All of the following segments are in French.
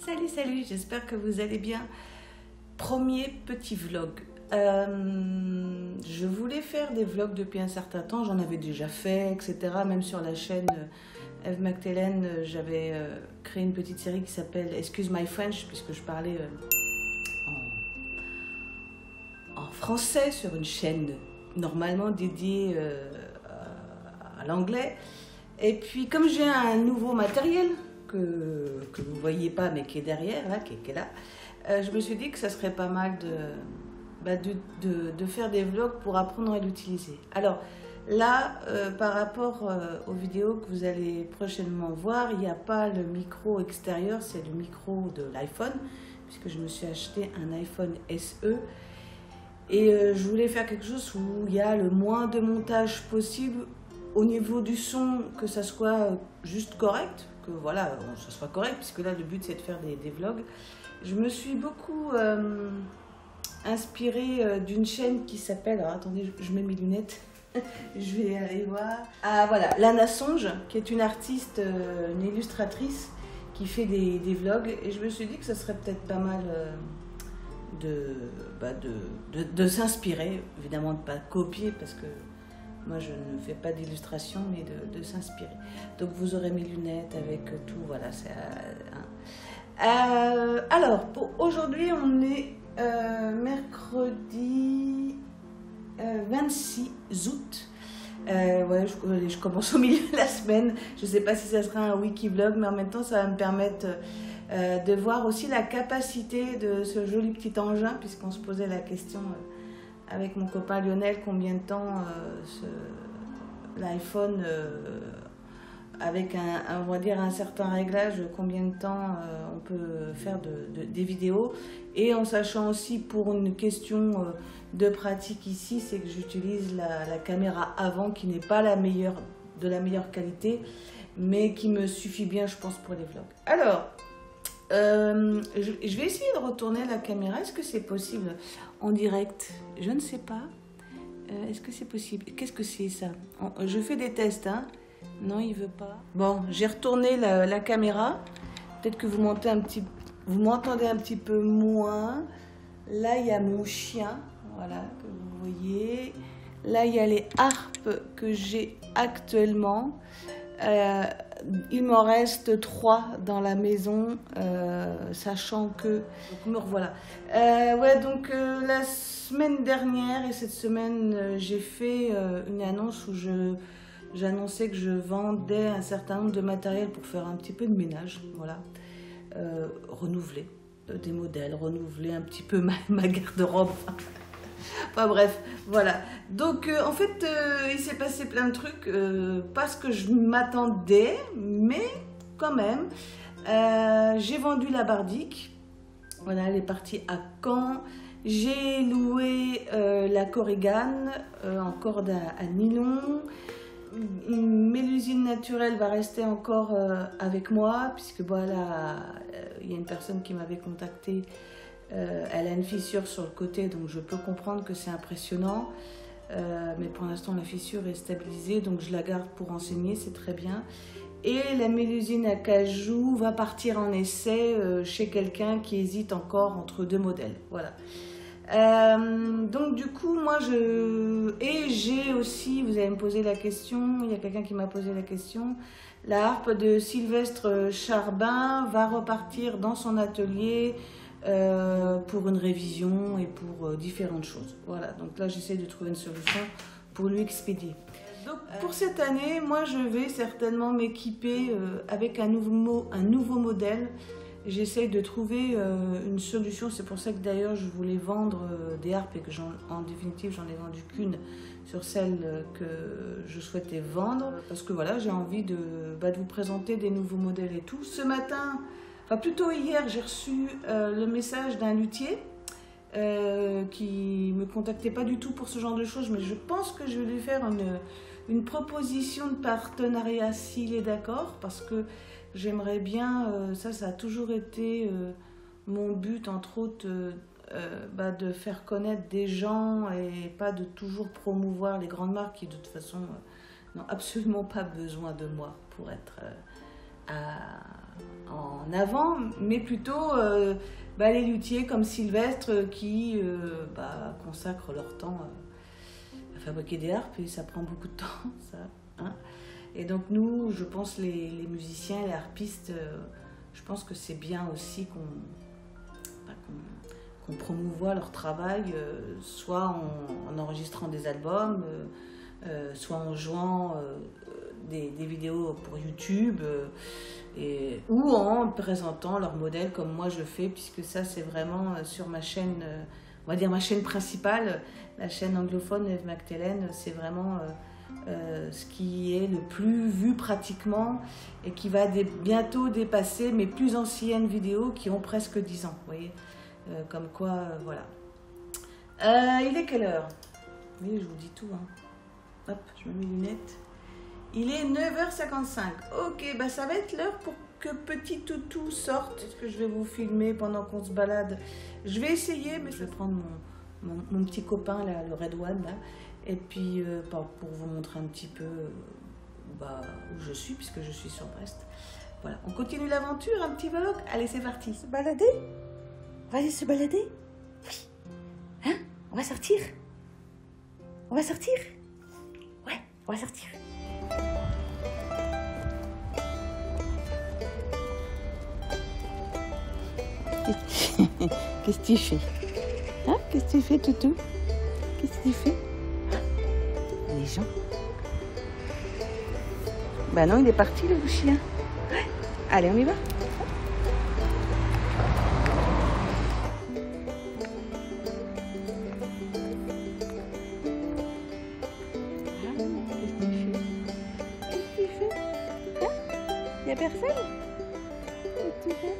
Salut, j'espère que vous allez bien. Premier petit vlog. Je voulais faire des vlogs depuis un certain temps, j'en avais déjà fait, etc. Même sur la chaîne Eve McTellen, j'avais créé une petite série qui s'appelle Excuse My French, puisque je parlais en français sur une chaîne normalement dédiée à l'anglais. Et puis comme j'ai un nouveau matériel que vous ne voyez pas mais qui est derrière, là, qui est là, je me suis dit que ça serait pas mal de faire des vlogs pour apprendre à l'utiliser. Alors là, par rapport aux vidéos que vous allez prochainement voir, il n'y a pas le micro extérieur, c'est le micro de l'iPhone, puisque je me suis acheté un iPhone SE. Et je voulais faire quelque chose où il y a le moins de montage possible au niveau du son, que ça soit juste correct, que voilà, ça soit correct, puisque là le but c'est de faire des vlogs. Je me suis beaucoup inspirée d'une chaîne qui s'appelle, alors attendez, je mets mes lunettes, je vais aller voir. Ah voilà, Lana Songe, qui est une artiste, une illustratrice qui fait des vlogs, et je me suis dit que ça serait peut-être pas mal de s'inspirer, évidemment de ne pas copier parce que moi je ne fais pas d'illustration, mais de s'inspirer. Donc vous aurez mes lunettes avec tout, voilà. Alors pour aujourd'hui on est mercredi 26 août. Ouais, je commence au milieu de la semaine. Je ne sais pas si ça sera un wiki vlog, mais en même temps ça va me permettre de voir aussi la capacité de ce joli petit engin, puisqu'on se posait la question avec mon copain Lionel, combien de temps l'iPhone, avec on va dire un certain réglage, combien de temps on peut faire des vidéos. Et en sachant aussi, pour une question de pratique ici, c'est que j'utilise la caméra avant, qui n'est pas de la meilleure qualité, mais qui me suffit bien, je pense, pour les vlogs. Alors, je vais essayer de retourner la caméra. Est-ce que c'est possible en direct? Je ne sais pas. Est-ce que c'est possible? Qu'est-ce que c'est ça? Je fais des tests, hein. Non, il veut pas. Bon, j'ai retourné la caméra. Peut-être que vous m'entendez un petit peu moins. Là, il y a mon chien, voilà, que vous voyez. Là, il y a les harpes que j'ai actuellement. Il m'en reste 3 dans la maison, sachant que... Donc me revoilà. Ouais, donc la semaine dernière et cette semaine, j'ai fait une annonce où j'annonçais que je vendais un certain nombre de matériel pour faire un petit peu de ménage, voilà. Renouveler des modèles, renouveler un petit peu ma garde-robe. Enfin bref, voilà. Donc en fait, il s'est passé plein de trucs, pas ce que je m'attendais, mais quand même. J'ai vendu la Bardique. Voilà, elle est partie à Caen. J'ai loué la Korrigan en corde à nylon. Mélusine naturelle va rester encore avec moi, puisque voilà, il y a une personne qui m'avait contacté. Elle a une fissure sur le côté, donc je peux comprendre que c'est impressionnant, mais pour l'instant la fissure est stabilisée, donc je la garde pour enseigner, c'est très bien. Et la mélusine à cajou va partir en essai chez quelqu'un qui hésite encore entre 2 modèles, voilà. Donc du coup moi j'ai aussi, vous allez me poser la question, il y a quelqu'un qui m'a posé la question, la harpe de Sylvestre Charbin va repartir dans son atelier pour une révision et pour différentes choses. Voilà, donc là j'essaie de trouver une solution pour lui expédier. Donc pour cette année, moi je vais certainement m'équiper avec un nouveau modèle. J'essaie de trouver une solution, c'est pour ça que d'ailleurs je voulais vendre des harpes et que en définitive j'en ai vendu qu'une sur celle que je souhaitais vendre. Parce que voilà, j'ai envie de vous présenter des nouveaux modèles et tout. Ce matin, enfin plutôt hier, j'ai reçu le message d'un luthier qui me contactait pas du tout pour ce genre de choses, mais je pense que je vais lui faire une proposition de partenariat s'il est d'accord, parce que j'aimerais bien, ça a toujours été mon but, entre autres, de faire connaître des gens et pas de toujours promouvoir les grandes marques qui de toute façon n'ont absolument pas besoin de moi pour être en avant, mais plutôt les luthiers comme Sylvestre qui consacrent leur temps à fabriquer des harpes et ça prend beaucoup de temps, ça. Hein. Et donc nous, je pense les musiciens, les harpistes, je pense que c'est bien aussi qu'on promouvoie leur travail, soit en enregistrant des albums, soit en jouant des vidéos pour YouTube, ou en présentant leur modèle comme moi je le fais, puisque ça c'est vraiment sur ma chaîne, on va dire ma chaîne principale, la chaîne anglophone Eve McTellen, c'est vraiment ce qui est le plus vu pratiquement et qui va bientôt dépasser mes plus anciennes vidéos qui ont presque 10 ans, vous voyez, comme quoi, voilà. Il est quelle heure? Oui, je vous dis tout, hein. Hop, je me mets les lunettes. Il est 9h55. Ok, ça va être l'heure pour que Petit Toutou sorte. Est-ce que je vais vous filmer pendant qu'on se balade? Je vais essayer, mais je vais prendre mon petit copain, là, le Red One, là. Et puis, pour vous montrer un petit peu où je suis, puisque je suis sur Brest. Voilà, on continue l'aventure, un petit vlog. Allez, c'est parti. Se balader? On va aller se balader? Oui. Hein? On va sortir? On va sortir? Ouais, on va sortir. Qu'est-ce que tu fais? Hein? Qu'est-ce que tu fais, Toutou? Qu'est-ce que tu fais? Les gens. Bah non, il est parti, le chien. Ouais. Allez, on y va. Qu'est-ce que tu fais? Hein? Il n'y a personne? Qu'est-ce que tu fais?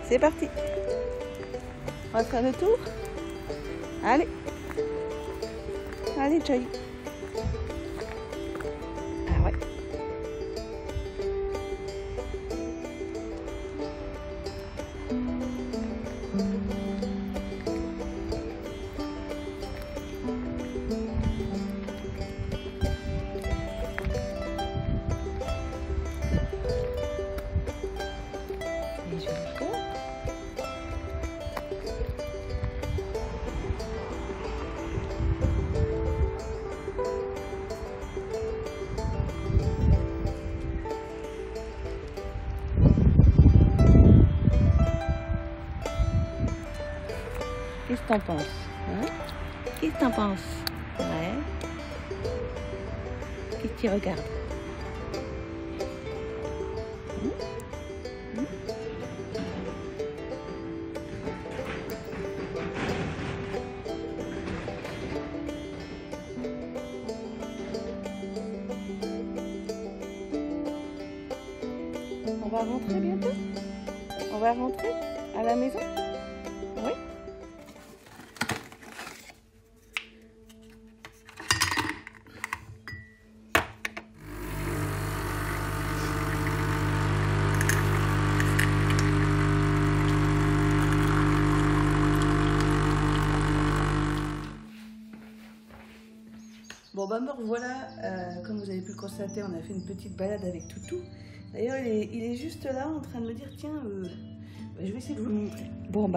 C'est parti. On va faire le tour. Allez. Allez, Joy. Ah ouais. Qu'est-ce que t'en penses, hein? Qu'est-ce que t'en penses? Ouais. Qu'est-ce que tu regardes? On va rentrer bientôt? On va rentrer à la maison? Oui. Bon me revoilà, comme vous avez pu le constater, on a fait une petite balade avec Toutou. D'ailleurs il est juste là en train de me dire tiens, je vais essayer de vous le montrer. Bon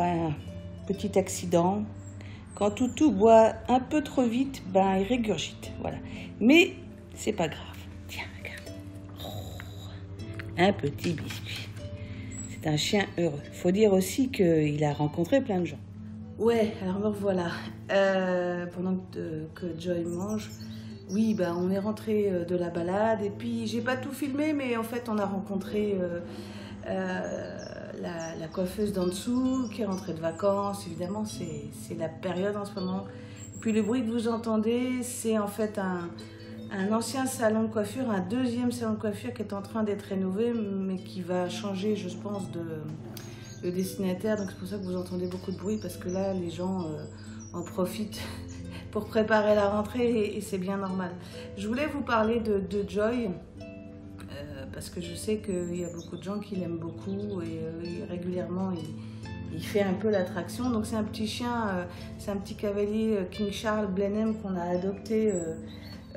petit accident, quand Toutou boit un peu trop vite, il régurgite, voilà. Mais c'est pas grave, tiens regarde, un petit biscuit. C'est un chien heureux. Faut dire aussi qu'il a rencontré plein de gens. Ouais, alors me revoilà. Pendant que Joy mange, oui, on est rentré de la balade et puis j'ai pas tout filmé, mais en fait on a rencontré la coiffeuse d'en dessous qui est rentrée de vacances. Évidemment, c'est la période en ce moment. Puis le bruit que vous entendez, c'est en fait un ancien salon de coiffure, un deuxième salon de coiffure qui est en train d'être rénové, mais qui va changer, je pense, de destinataire. Donc c'est pour ça que vous entendez beaucoup de bruit, parce que là, les gens en profitent pour préparer la rentrée et c'est bien normal. Je voulais vous parler de Joy, parce que je sais qu'il y a beaucoup de gens qui l'aiment beaucoup et régulièrement il fait un peu l'attraction. Donc c'est un petit chien, c'est un petit cavalier King Charles Blenheim qu'on a adopté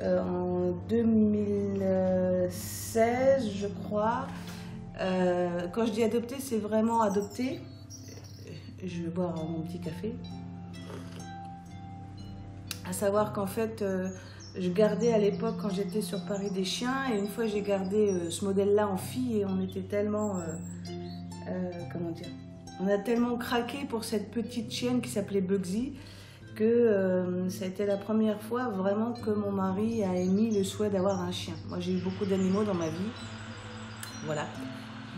en 2016, je crois. Quand je dis adopter, c'est vraiment adopter. Je vais boire mon petit café. À savoir qu'en fait, je gardais à l'époque, quand j'étais sur Paris, des chiens. Et une fois, j'ai gardé ce modèle-là en fille. Et on était tellement... comment dire, on a tellement craqué pour cette petite chienne qui s'appelait Bugsy que ça a été la première fois vraiment que mon mari a émis le souhait d'avoir un chien. Moi, j'ai eu beaucoup d'animaux dans ma vie. Voilà,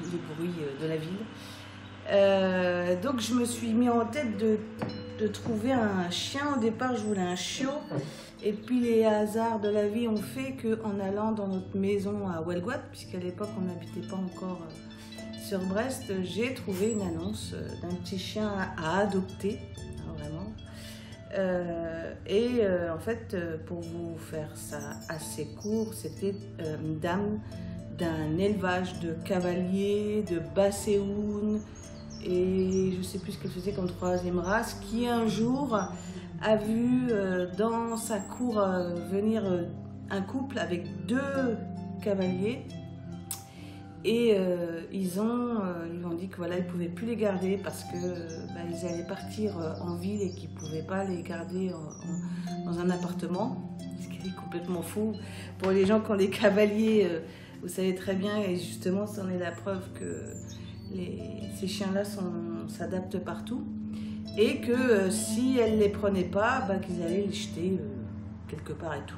les bruits de la ville. Donc, je me suis mis en tête de trouver un chien. Au départ, je voulais un chiot. Et puis, les hasards de la vie ont fait qu'en allant dans notre maison à Ouelgoat, puisqu'à l'époque, on n'habitait pas encore... sur Brest, j'ai trouvé une annonce d'un petit chien à adopter, vraiment. En fait, pour vous faire ça assez court, c'était une dame d'un élevage de cavaliers, de basséounes, et je ne sais plus ce qu'elle faisait comme troisième race, qui un jour a vu dans sa cour venir un couple avec 2 cavaliers. Et ils lui ont dit que voilà, ils ne pouvaient plus les garder parce que ils allaient partir en ville et qu'ils ne pouvaient pas les garder dans un appartement, ce qui est complètement fou. Pour les gens qui ont des cavaliers, vous savez très bien, et justement, c'en est la preuve que ces chiens-là s'adaptent partout. Et que si elle ne les prenait pas, qu'ils allaient les jeter quelque part et tout.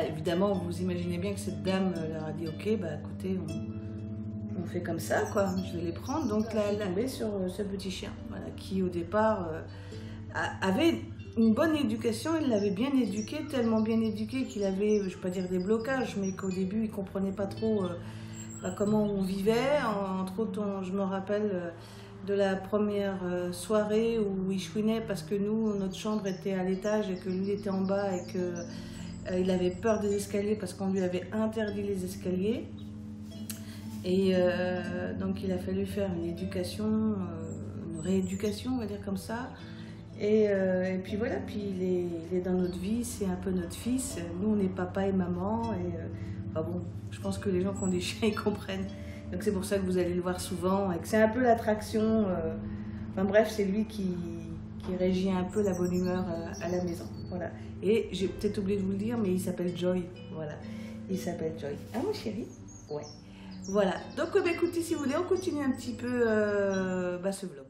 Évidemment, vous imaginez bien que cette dame leur a dit « Ok, écoutez, on fait comme ça, quoi. Je vais les prendre. » Donc là, elle la met sur ce petit chien, voilà, qui au départ avait une bonne éducation. Il l'avait bien éduqué, tellement bien éduqué qu'il avait, je ne vais pas dire des blocages, mais qu'au début, il ne comprenait pas trop comment on vivait. Entre autres, je me rappelle de la première soirée où il chouinait parce que nous, notre chambre était à l'étage et que lui était en bas et que... il avait peur des escaliers parce qu'on lui avait interdit les escaliers. Et donc il a fallu faire une éducation, une rééducation, on va dire comme ça. Et puis voilà, puis il est dans notre vie, c'est un peu notre fils. Nous, on est papa et maman. Et bon, je pense que les gens qui ont des chiens, ils comprennent. Donc c'est pour ça que vous allez le voir souvent. Et que c'est un peu l'attraction. Enfin bref, c'est lui qui régit un peu la bonne humeur à la maison. Voilà. Et j'ai peut-être oublié de vous le dire, mais il s'appelle Joy. Voilà. Il s'appelle Joy. Ah, mon chéri? Ouais. Voilà. Donc, écoutez, si vous voulez, on continue un petit peu ce vlog.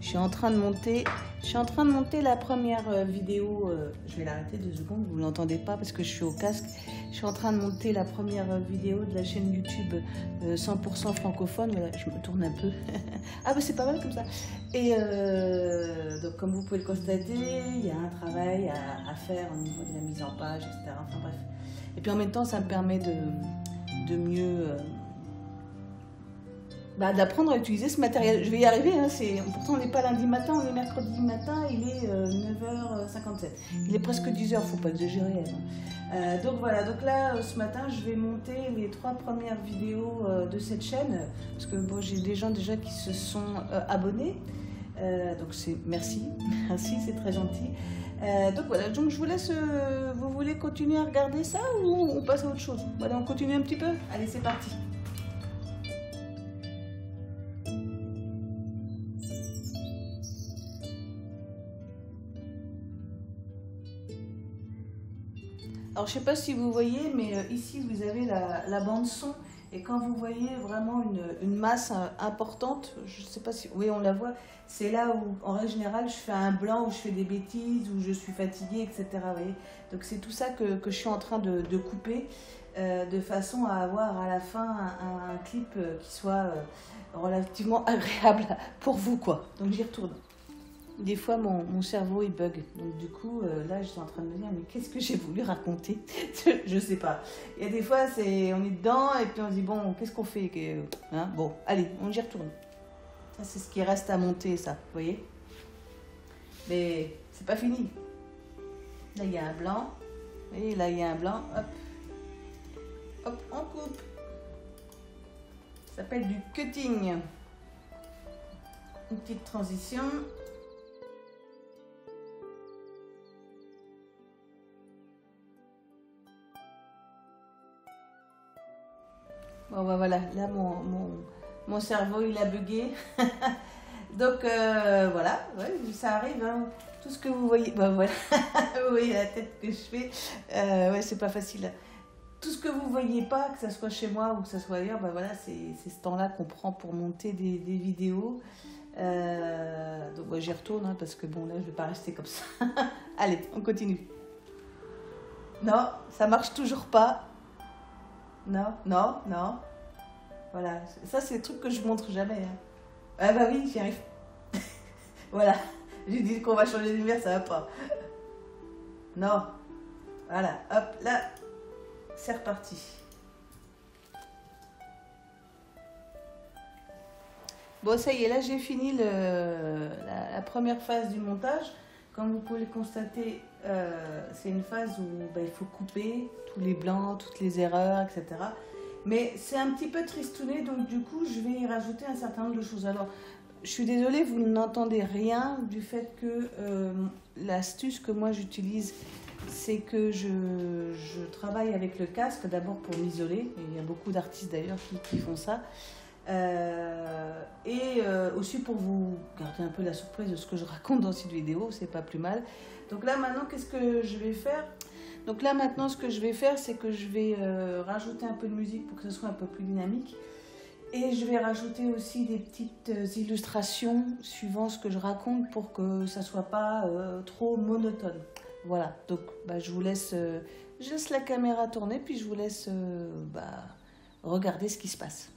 Je suis en train de monter la première vidéo. Je vais l'arrêter 2 secondes, vous ne l'entendez pas parce que je suis au casque. Je suis en train de monter la première vidéo de la chaîne YouTube 100% francophone. Voilà, je me tourne un peu. Ah, mais c'est pas mal comme ça. Et donc, comme vous pouvez le constater, il y a un travail à faire au niveau de la mise en page, etc. Enfin bref. Et puis en même temps, ça me permet de mieux... d'apprendre à utiliser ce matériel. Je vais y arriver, hein, pourtant on n'est pas lundi matin, on est mercredi matin, il est 9h57. Il est presque 10h, faut pas exagérer. Donc voilà, donc là ce matin je vais monter les 3 premières vidéos de cette chaîne parce que bon, j'ai des gens déjà qui se sont abonnés, donc c'est merci, merci, c'est très gentil. Donc voilà, donc je vous laisse, vous voulez continuer à regarder ça ou on passe à autre chose? Voilà, on continue un petit peu? Allez, c'est parti. Alors je sais pas si vous voyez, mais ici vous avez la bande son et quand vous voyez vraiment une masse importante, je sais pas si, oui on la voit, c'est là où en règle générale je fais un blanc, où je fais des bêtises, où je suis fatiguée, etc. Vous voyez. Donc c'est tout ça que je suis en train de couper de façon à avoir à la fin un clip qui soit relativement agréable pour vous quoi. Donc j'y retourne. Des fois, mon cerveau, il bug. Donc, du coup, là, je suis en train de me dire, mais qu'est-ce que j'ai voulu raconter? Je sais pas. Il y a des fois, on est dedans, et puis on se dit, bon, qu'est-ce qu'on fait? Hein, bon, allez, on y retourne. Ça, c'est ce qui reste à monter, ça, vous voyez? Mais c'est pas fini. Là, il y a un blanc. Et là, il y a un blanc. Hop. Hop, on coupe. Ça s'appelle du cutting. Une petite transition. Bon, bah, voilà, là mon cerveau il a bugué. Donc voilà, ouais, ça arrive. Hein. Tout ce que vous voyez, bah voilà, vous voyez la tête que je fais. Ouais, c'est pas facile. Tout ce que vous voyez pas, que ce soit chez moi ou que ce soit ailleurs, bah voilà, c'est ce temps-là qu'on prend pour monter des vidéos. Donc ouais, j'y retourne hein, parce que bon là je vais pas rester comme ça. Allez, on continue. Non, ça marche toujours pas. Non, non, non. Voilà, ça c'est le truc que je montre jamais. Hein. Ah bah oui, j'y arrive. Voilà, j'ai dit qu'on va changer de lumière, ça va pas. Non. Voilà, hop, là, c'est reparti. Bon, ça y est, là j'ai fini la première phase du montage. Comme vous pouvez le constater, c'est une phase où bah, il faut couper tous les blancs, toutes les erreurs, etc. Mais c'est un petit peu tristouné, donc du coup, je vais y rajouter un certain nombre de choses. Alors, je suis désolée, vous n'entendez rien du fait que l'astuce que moi j'utilise, c'est que je travaille avec le casque, d'abord pour m'isoler. Il y a beaucoup d'artistes d'ailleurs qui font ça. Et aussi pour vous garder un peu la surprise de ce que je raconte dans cette vidéo, c'est pas plus mal. Donc là maintenant qu'est-ce que je vais faire? Donc là maintenant ce que je vais faire c'est que je vais rajouter un peu de musique pour que ce soit un peu plus dynamique. Et je vais rajouter aussi des petites illustrations suivant ce que je raconte pour que ça soit pas trop monotone. Voilà, donc bah, je laisse la caméra tourner puis je vous laisse regarder ce qui se passe.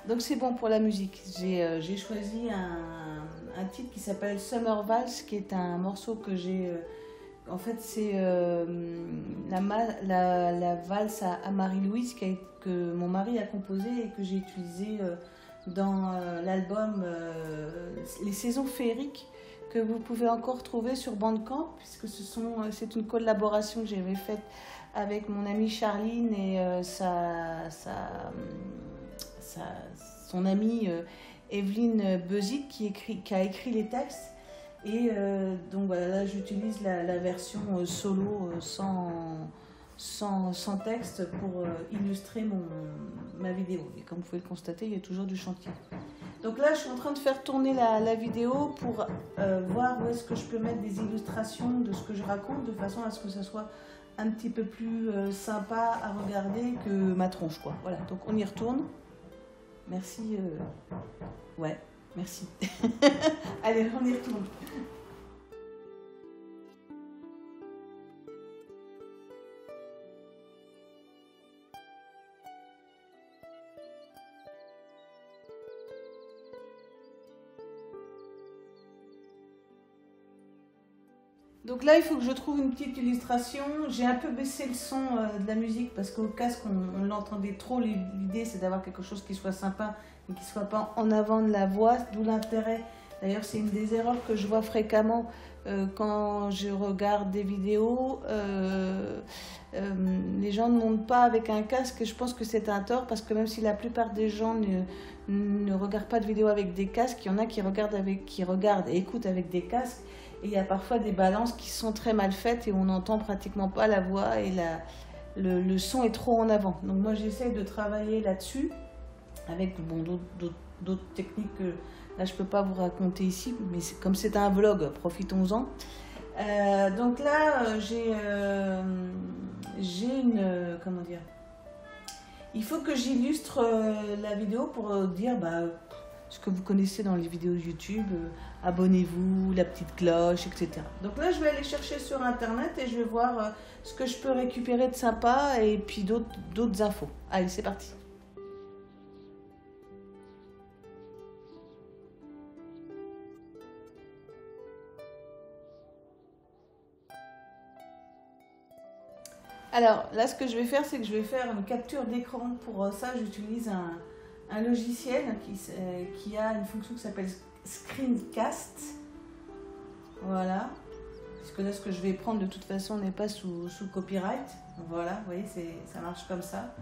Donc c'est bon pour la musique. J'ai choisi un titre qui s'appelle Summer Vals, qui est un morceau que j'ai... en fait, c'est la valse à Marie-Louise que mon mari a composée et que j'ai utilisée dans l'album Les Saisons féeriques, que vous pouvez encore trouver sur Bandcamp, puisque c'est une collaboration que j'avais faite avec mon amie Charline et son amie Evelyne Bezit qui a écrit les textes. Et donc voilà, là j'utilise la version solo sans texte pour illustrer ma vidéo. Et comme vous pouvez le constater, il y a toujours du chantier. Donc là je suis en train de faire tourner la vidéo pour voir où est-ce que je peux mettre des illustrations de ce que je raconte de façon à ce que ça soit un petit peu plus sympa à regarder que ma tronche quoi. Voilà, donc on y retourne. Merci. Ouais, merci. Allez, on y retourne. Donc là, il faut que je trouve une petite illustration. J'ai un peu baissé le son de la musique parce qu'au casque, on l'entendait trop. L'idée, c'est d'avoir quelque chose qui soit sympa et qui ne soit pas en avant de la voix, d'où l'intérêt. D'ailleurs, c'est une des erreurs que je vois fréquemment quand je regarde des vidéos. Les gens ne montent pas avec un casque et je pense que c'est un tort parce que même si la plupart des gens ne regardent pas de vidéos avec des casques, il y en a qui regardent et écoutent avec des casques. Et il y a parfois des balances qui sont très mal faites et on n'entend pratiquement pas la voix et le son est trop en avant. Donc moi j'essaie de travailler là-dessus avec bon, d'autres techniques que là je ne peux pas vous raconter ici, mais comme c'est un vlog, profitons-en. Donc là j'ai une... comment dire, il faut que j'illustre la vidéo pour dire ce que vous connaissez dans les vidéos YouTube, abonnez-vous, la petite cloche, etc. Donc là, je vais aller chercher sur Internet et je vais voir ce que je peux récupérer de sympa et puis d'autres infos. Allez, c'est parti. Alors là, ce que je vais faire, c'est que je vais faire une capture d'écran. Pour ça, j'utilise un logiciel qui a une fonction qui s'appelle Screencast. Voilà. Parce que là, ce que je vais prendre de toute façon n'est pas sous copyright. Voilà, vous voyez, ça marche comme ça.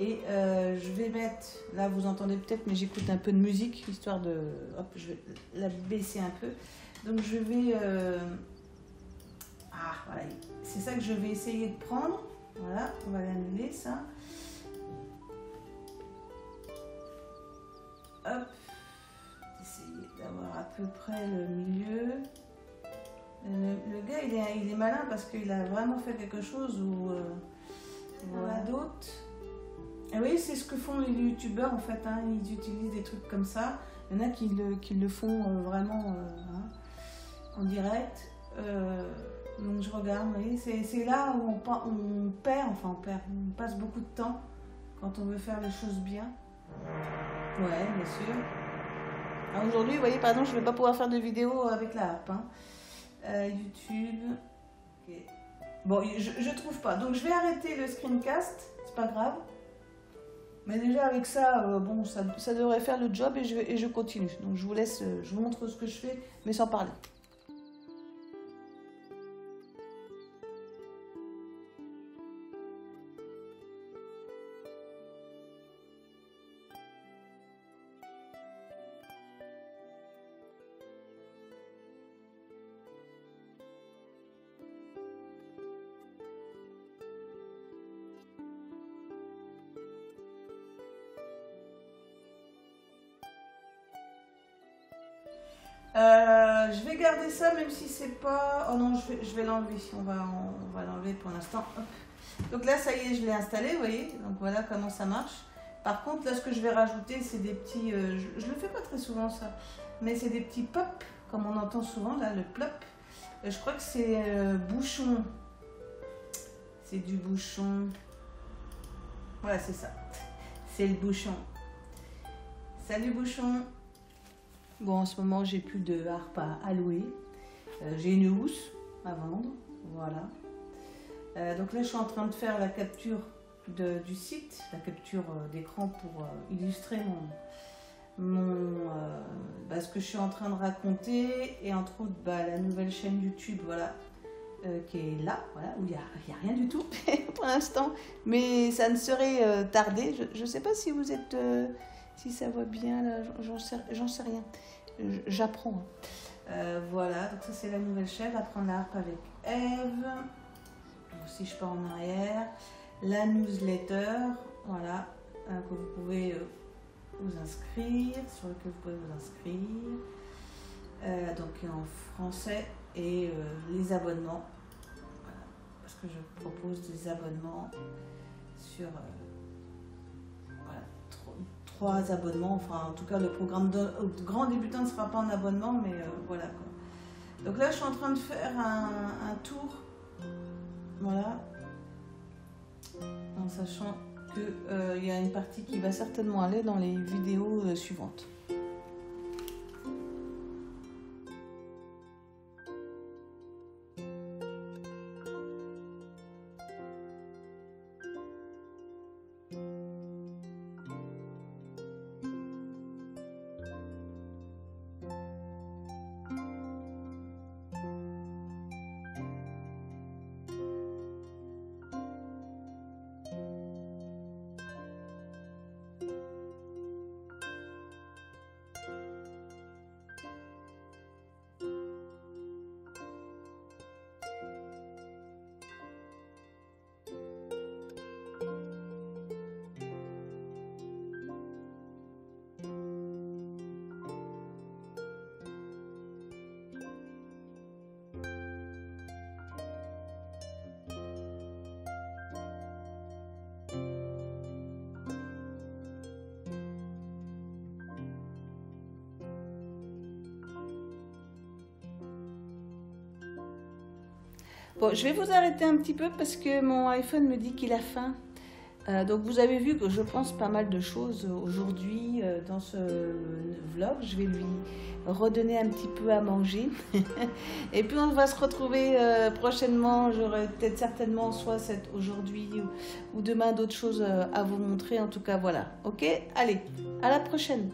Et je vais mettre, là vous entendez peut-être, mais j'écoute un peu de musique, histoire de... Hop, je vais la baisser un peu. Donc je vais... voilà, c'est ça que je vais essayer de prendre. Voilà, on va l'annuler ça. Hop, essayer d'avoir à peu près le milieu. Le gars il est malin parce qu'il a vraiment fait quelque chose où il y en a d'autres. Et oui, c'est ce que font les youtubeurs en fait, hein, ils utilisent des trucs comme ça. Il y en a qui le font vraiment en direct. Donc je regarde, vous voyez, c'est là où on passe beaucoup de temps quand on veut faire les choses bien. Ouais, bien sûr. Aujourd'hui, vous voyez, par exemple, je ne vais pas pouvoir faire de vidéo avec la harpe. Hein. YouTube. Okay. Bon, je trouve pas. Donc, je vais arrêter le screencast. C'est pas grave. Mais déjà, avec ça, bon, ça devrait faire le job et je continue. Donc, je vous laisse, je vous montre ce que je fais, mais sans parler. Je vais garder ça même si c'est pas... Oh non, je vais l'enlever. On va l'enlever pour l'instant. Donc là, ça y est, je l'ai installé, vous voyez. Donc voilà comment ça marche. Par contre, là, ce que je vais rajouter, c'est des petits... je le fais pas très souvent, ça. Mais c'est des petits pop, comme on entend souvent, là, le plop. Je crois que c'est bouchon. C'est du bouchon. Voilà, c'est ça. C'est le bouchon. Salut, bouchon. Bon, en ce moment, j'ai plus de harpe à louer. J'ai une housse à vendre. Voilà. Donc là, je suis en train de faire la capture du site, la capture d'écran pour illustrer ce que je suis en train de raconter. Et entre autres, la nouvelle chaîne YouTube, voilà, qui est là, voilà, où il n'y a rien du tout pour l'instant. Mais ça ne serait tardé. Je ne sais pas si vous êtes... si ça va bien, là, j'en sais rien. J'apprends. Voilà, donc ça c'est la nouvelle chaîne, apprendre la harpe avec Eve. Donc, si je pars en arrière, la newsletter, voilà, que vous pouvez vous inscrire, sur lequel vous pouvez vous inscrire. Donc en français et les abonnements. Voilà, parce que je propose des abonnements sur... 3 abonnements, enfin en tout cas le programme de grand débutant ne sera pas en abonnement, mais voilà quoi. Donc là je suis en train de faire un tour, voilà, en sachant que y a une partie qui va certainement aller dans les vidéos suivantes. Bon, je vais vous arrêter un petit peu parce que mon iPhone me dit qu'il a faim. Donc vous avez vu que je pense pas mal de choses aujourd'hui dans ce vlog. Je vais lui redonner un petit peu à manger. Et puis on va se retrouver prochainement. J'aurai peut-être certainement soit aujourd'hui ou demain d'autres choses à vous montrer. En tout cas voilà. Ok, allez, à la prochaine.